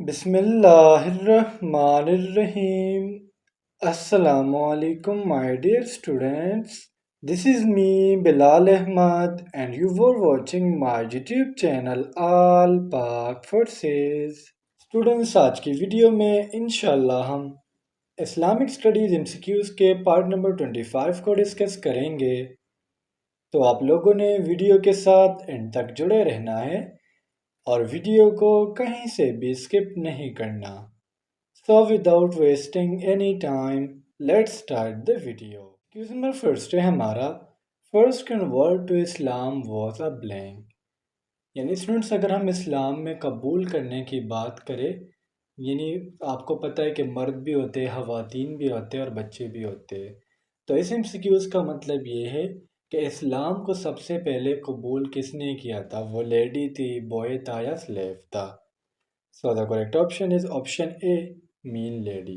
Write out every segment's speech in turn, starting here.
بسم اللہ الرحمن الرحیم. السلام علیکم my dear students. This is me Bilal Ahmad and you were watching my YouTube channel All Pak Forces. Students, آج کی ویڈیو میں انشاءاللہ ہم اسلامک اسٹڈیز MCQs کے پارٹ نمبر 25 کو ڈسکس کریں گے. تو آپ لوگوں نے ویڈیو کے ساتھ اینڈ تک جڑے رہنا ہے اور ویڈیو کو کہیں سے بھی اسکپ نہیں کرنا. So without wasting any time, let's start the video. Question number first ہے ہمارا first convert to Islam was a blank. یعنی اسٹوڈنٹس اگر ہم اسلام میں قبول کرنے کی بات کریں، یعنی آپ کو پتہ ہے کہ مرد بھی ہوتے، خواتین بھی ہوتے اور بچے بھی ہوتے، تو اس MCQs کا مطلب یہ ہے کہ اسلام کو سب سے پہلے قبول کس نے کیا تھا، وہ لیڈی تھی، بوائے تھا یا سلیو تھا. So the correct option is option A, mean lady.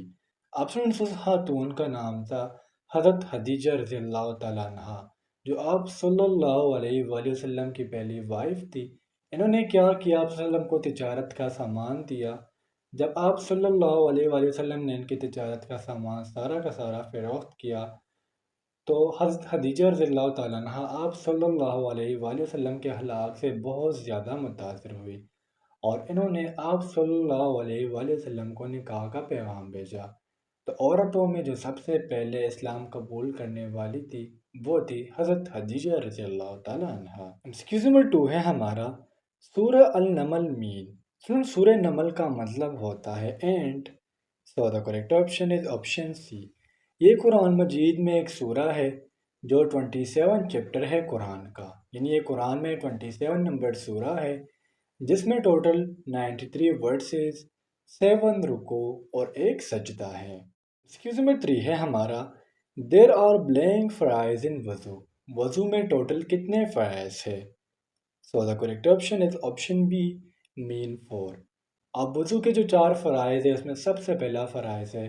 Option اس خاتون کا نام تھا حضرت خدیجہ رضی اللہ تعالیٰ عنہ، جو آپ صلی اللہ علیہ وآلہ وسلم کی پہلی وائف تھی. انہوں نے کیا کیا، آپ صلی اللہ علیہ وسلم کو تجارت کا سامان دیا. جب آپ صلی اللہ علیہ وآلہ وسلم نے ان کی تجارت کا سامان سارا کا سارا فروخت کیا تو حضرت خدیجہ رضی اللہ تعالیٰ عنہ آپ صلی اللہ علیہ وآلہ وسلم کے اخلاق سے بہت زیادہ متاثر ہوئی اور انہوں نے آپ صلی اللہ علیہ وآلہ وسلم کو نکاح کا پیغام بھیجا. تو عورتوں میں جو سب سے پہلے اسلام قبول کرنے والی تھی وہ تھی حضرت خدیجہ رضی اللہ تعالیٰ عنہ. ایکسکیوز نمبر 2 ہے ہمارا سورہ النمل مین. سورہ نمل کا مطلب ہوتا ہے اینٹ. So the correct option is option C. یہ قرآن مجید میں ایک سورہ ہے جو 27 چیپٹر ہے قرآن کا، یعنی یہ قرآن میں 27 نمبر سورہ ہے جس میں ٹوٹل 93 ورسز، 7 رکوع اور ایک سجدہ ہے. ایکسکیوز نمبر 3 ہے ہمارا دیر آر بلینک فرائض ان وضو. وضو میں ٹوٹل کتنے فرائض ہے؟ So the correct option is option B, mean 4. اب وضو کے جو 4 فرائض ہیں اس میں سب سے پہلا فرائض ہے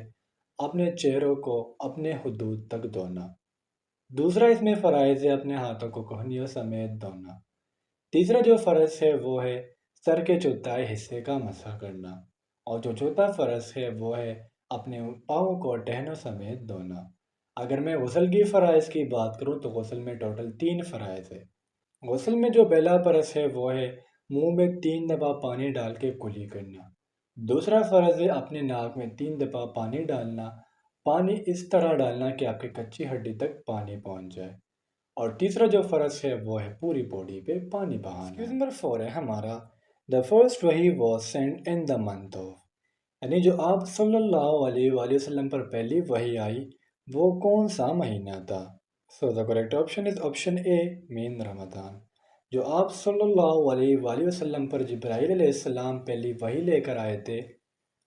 اپنے چہروں کو اپنے حدود تک دھونا. دوسرا اس میں فرائض ہے اپنے ہاتھوں کو کوہنیوں سمیت دھونا. تیسرا جو فرض ہے وہ ہے سر کے چوتھائی حصے کا مسح کرنا. اور جو چوتھا فرض ہے وہ ہے اپنے پاؤں کو ٹہنوں سمیت دھونا. اگر میں غسل کی فرائض کی بات کروں تو غسل میں ٹوٹل 3 فرائض ہے. غسل میں جو پہلا فرض ہے وہ ہے منہ میں 3 دفعہ پانی ڈال کے کلی کرنا. دوسرا فرض ہے اپنے ناک میں 3 دفعہ پانی ڈالنا. پانی اس طرح ڈالنا کہ آپ کی کچی ہڈی تک پانی پہنچ جائے. اور تیسرا جو فرض ہے وہ ہے پوری باڈی پہ پانی بہانا. ایکسکیوز نمبر 4 ہے ہمارا دا فرسٹ وحی was send in the month of. یعنی جو آپ صلی اللہ علیہ وآلہ وسلم پر پہلی وحی آئی وہ کون سا مہینہ تھا؟ So the correct option is option A, mean Ramadan. جو آپ صلی اللہ علیہ وآلہ وسلم پر جبرائیل علیہ السلام پہلی وحی لے کر آئے تھے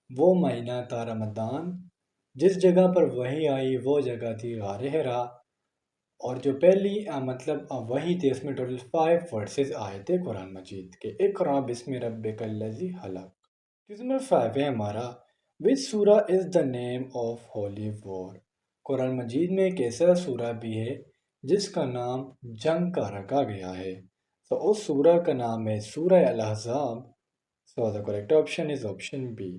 وہ مہینہ تھا رمضان. جس جگہ پر وحی آئی وہ جگہ تھی غار حرا. اور جو پہلی وحی تھی اس میں ٹوٹل 5 ورسز آئے تھے قرآن مجید کے. اقرا بسم ربک الذی خلق. نمبر 5 ہے ہمارا وچ سورہ از دا نیم آف ہولی وار. قرآن مجید میں ایک ایسا سورہ بھی ہے جس کا نام جنگ کا رکھا گیا ہے. تو اس سورہ کا نام ہے سورہ الاحزاب. So the correct option is option B.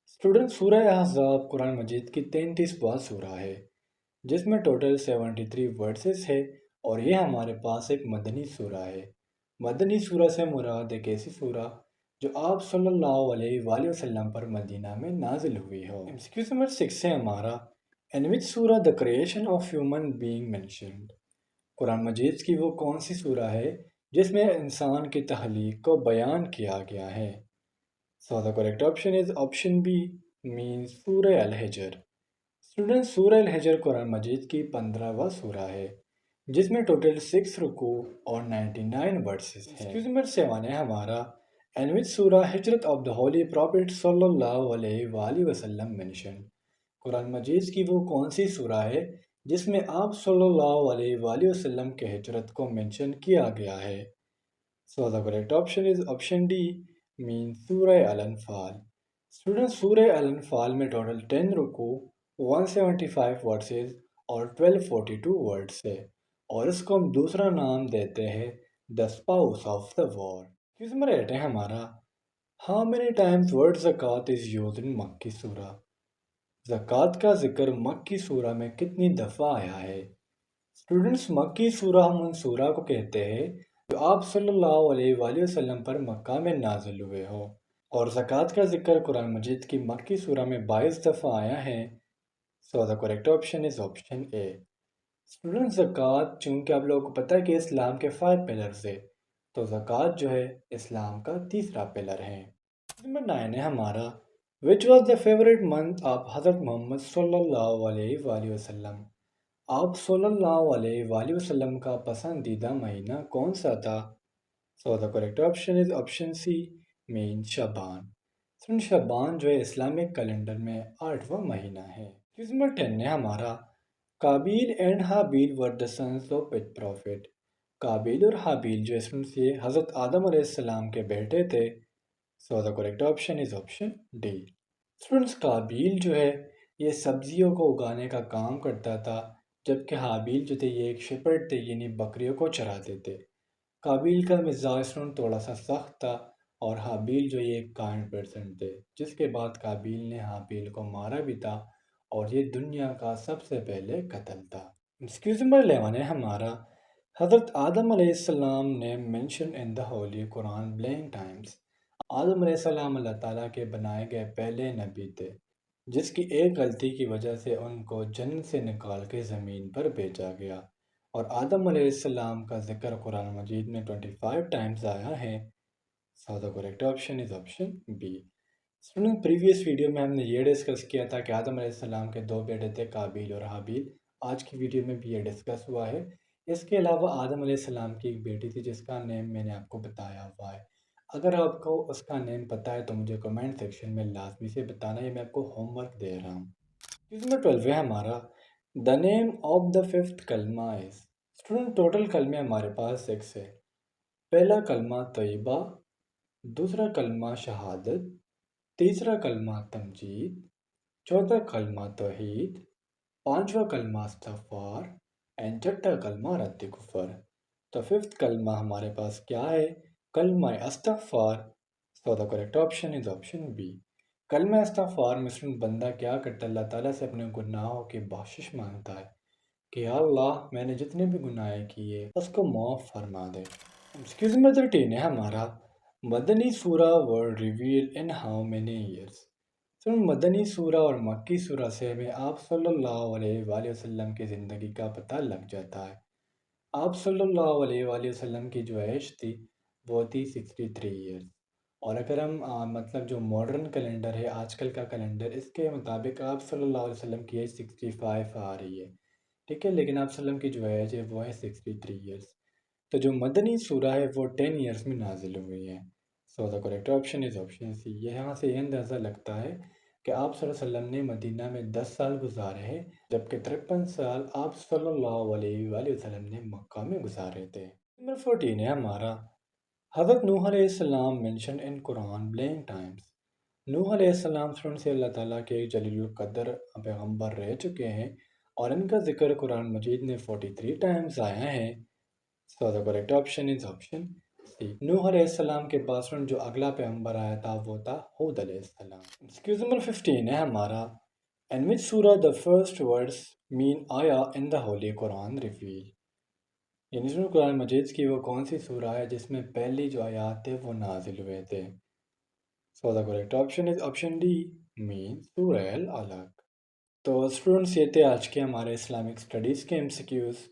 Student سورہ احزاب قرآن مجید کی 33واں سورہ ہے جس میں ٹوٹل 73 ورسز ہے اور یہ ہمارے پاس ایک مدنی سورہ ہے. مدنی سورہ سے مراد ایک ایسی سورہ جو آپ صلی اللہ علیہ وآلہ وسلم پر مدینہ میں نازل ہوئی ہو. ایکسکیوز نمبر 6 ہے ہمارا in which surah the creation of human being mentioned. Quran Majeed کی وہ کون سی سورہ ہے جس میں انسان کی تخلیق کو بیان کیا گیا ہے؟ So the correct option is option B, mean سورہ الحجر. اسٹوڈنٹ سورہ الحجر قرآن مجید کی 15واں سورہ ہے جس میں ٹوٹل 6 رکوع اور 99 ورسز ہیں. ایکسکیوز نمبر 7 ہے ہمارا ان وچ سورہ ہجرت آف دا ہولی پروفٹ صلی اللہ علیہ وآلہ وسلم مینشن. قرآن مجید کی وہ کون سی سورہ ہے جس میں آپ صلی اللہ علیہ وآلہ وسلم کے ہجرت کو مینشن کیا گیا ہے؟ So the correct option is option D, mean سورہ الانفال. اسٹوڈنٹ سورہ الانفال میں ٹوٹل 10 رکوع، 175 ورسز اور 1242 ورڈس ہے اور اس کو ہم دوسرا نام دیتے ہیں the spouse of the war. Number 8 ہے ہمارا How many times word zakat is used in Makki Surah? زکوٰۃ کا ذکر مکی سورہ میں کتنی دفعہ آیا ہے؟ اسٹوڈنٹس، مکی سورہ ہم ان سورہ کو کہتے ہیں جو آپ صلی اللہ علیہ وآلہ وسلم پر مکہ میں نازل ہوئے ہو، اور زکوٰۃ کا ذکر قرآن مجید کی مکی سورہ میں 22 دفعہ آیا ہے۔ سو the correct option is option A۔ Student, زکوٰۃ چونکہ آپ لوگوں کو پتہ ہے کہ اسلام کے 5 پلرز ہے، تو زکوٰۃ جو ہے اسلام کا تیسرا پلر ہے۔ نمبر 9 ہے ہمارا which was the favourite month of حضرت محمد صلی اللہ علیہ وآلہ وسلم۔ آپ صلی اللہ علیہ وآلہ وسلم کا پسندیدہ مہینہ کون سا تھا؟ So the correct option is option C, mean Shaban. سن شعبان جو ہے اسلامک کیلنڈر میں 8واں مہینہ ہے۔ نمبر 10 ہے ہمارا Qabil and Habil were the sons of which prophet. Qabil اور حابیل جو یہ حضرت آدم علیہ السلام کے بیٹے تھے۔ So the correct option is option D. Students, Qabil جو ہے یہ سبزیوں کو اگانے کا کام کرتا تھا، جبکہ حابیل جو تھے یہ ایک شپرڈ تھے، یعنی بکریوں کو چراتے تھے۔ قابیل کا مزاج تھوڑا سا سخت تھا اور حابیل جو یہ ایک کائنڈ پرسن تھے، جس کے بعد قابیل نے حابیل کو مارا بھی تھا اور یہ دنیا کا سب سے پہلے قتل تھا۔ ایکسکیوز نمبر 11 ہے ہمارا حضرت آدم علیہ السلام نے mention in the holy Quran blank times. آدم علیہ السلام اللہ تعالیٰ کے بنائے گئے پہلے نبی تھے، جس کی ایک غلطی کی وجہ سے ان کو جنت سے نکال کے زمین پر بھیجا گیا، اور آدم علیہ السلام کا ذکر قرآن مجید میں 25 ٹائمز آیا ہے۔ So the correct option is option B. Student, previous video میں ہم نے یہ ڈسکس کیا تھا کہ آدم علیہ السلام کے 2 بیٹے تھے، قابیل اور حابیل۔ آج کی ویڈیو میں بھی یہ ڈسکس ہوا ہے۔ اس کے علاوہ آدم علیہ السلام کی ایک بیٹی تھی جس کا نیم میں نے آپ کو بتایا ہوا ہے۔ اگر آپ کو اس کا نیم پتہ ہے تو مجھے کمنٹ سیکشن میں لازمی سے بتانا، یہ میں آپ کو ہوم ورک دے رہا ہوں۔ نمبر 12 ہے ہمارا دا نیم آف دا 5th کلمہ از۔ اسٹوڈنٹ، ٹوٹل کلمے ہمارے پاس 6 ہے۔ پہلا کلمہ طیبہ، دوسرا کلمہ شہادت، تیسرا کلمہ تمجید، چوتھا کلمہ توحید، پانچواں کلمہ استغفار، اینڈ چھٹا کلمہ رد کفر۔ تو 5th کلمہ ہمارے پاس کیا ہے؟ کلمہ استغفار۔ So the correct option is option B. کلمہ استغفار میں بندہ کیا کرتا ہے؟ اللہ تعالیٰ سے اپنے گناہوں کی بخشش مانگتا ہے کہ یا اللہ میں نے جتنے بھی گناہ کیے اس کو معاف فرما دے۔ ایکسکیوز نمبر 13 ہے ہمارا Madani surah were reveal in how many years. مدنی سورہ اور مکی سورہ سے ہمیں آپ صلی اللہ علیہ وآلہ وسلم کی زندگی کا پتہ لگ جاتا ہے۔ آپ صلی اللہ علیہ وآلہ وسلم کی جو ایج تھی وہ تھی 63 ایئرس، اور اگر ہم مطلب جو ماڈرن کیلنڈر ہے، آج کل کا کیلنڈر، اس کے مطابق آپ صلی اللہ علیہ وسلم کی ایج 65 آ رہی ہے، ٹھیک ہے، لیکن آپ صلی اللہ علیہ وسلم کی جو ایج ہے وہ ہے 63 ایئرس۔ تو جو مدنی سورہ ہے وہ 10 ایئرس میں نازل ہوئی ہے۔ So the correct option is option C. یہاں سے یہ اندازہ لگتا ہے کہ آپ صلی اللہ علیہ وسلم نے مدینہ میں 10 سال گزارے ہیں، جبکہ 53 سال آپ صلی اللہ علیہ وآلہ وسلم نے مکہ میں گزارے تھے۔ نمبر 14 ہے ہمارا حضرت نوح علیہ السلام mention in Quran blank times. Nuh علیہ السلام سے اللہ تعالیٰ کے ایک جلیل القدر پیغمبر رہ چکے ہیں، اور ان کا ذکر قرآن مجید میں 43 ٹائمز آیا ہے۔ So the correct option is option C. Nuh علیہ السلام کے بعد جو اگلا پیغمبر آیا تھا وہ تھا ہود علیہ السلام۔ ایکسکیوز نمبر 15 ہے ہمارا in which surah the first words مین آیا ان دا ہولی قرآن ریویل۔ یعنی قرآن مجید کی وہ کون سی سورہ ہے جس میں پہلی جو آیات تھے وہ نازل ہوئے تھے؟ So the correct option is option D, mean سورہ العلق۔ تو اسٹوڈنٹس، یہ تھے آج کے ہمارے اسلامک اسٹڈیز کے MCQs۔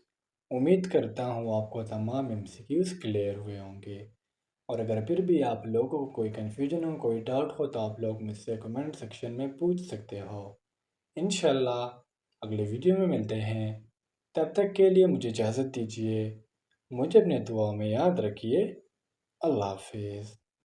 امید کرتا ہوں آپ کو تمام MCQs کلیئر ہوئے ہوں گے، اور اگر پھر بھی آپ لوگوں کو کوئی کنفیوژن ہو، کوئی ڈاؤٹ ہو، تو آپ لوگ مجھ سے کمنٹ سیکشن میں پوچھ سکتے ہو۔ انشاءاللہ اگلے ویڈیو میں ملتے ہیں، تب تک کے لیے مجھے اجازت دیجیے۔ مجھے اپنے دعاؤں میں یاد رکھیے۔ اللہ حافظ۔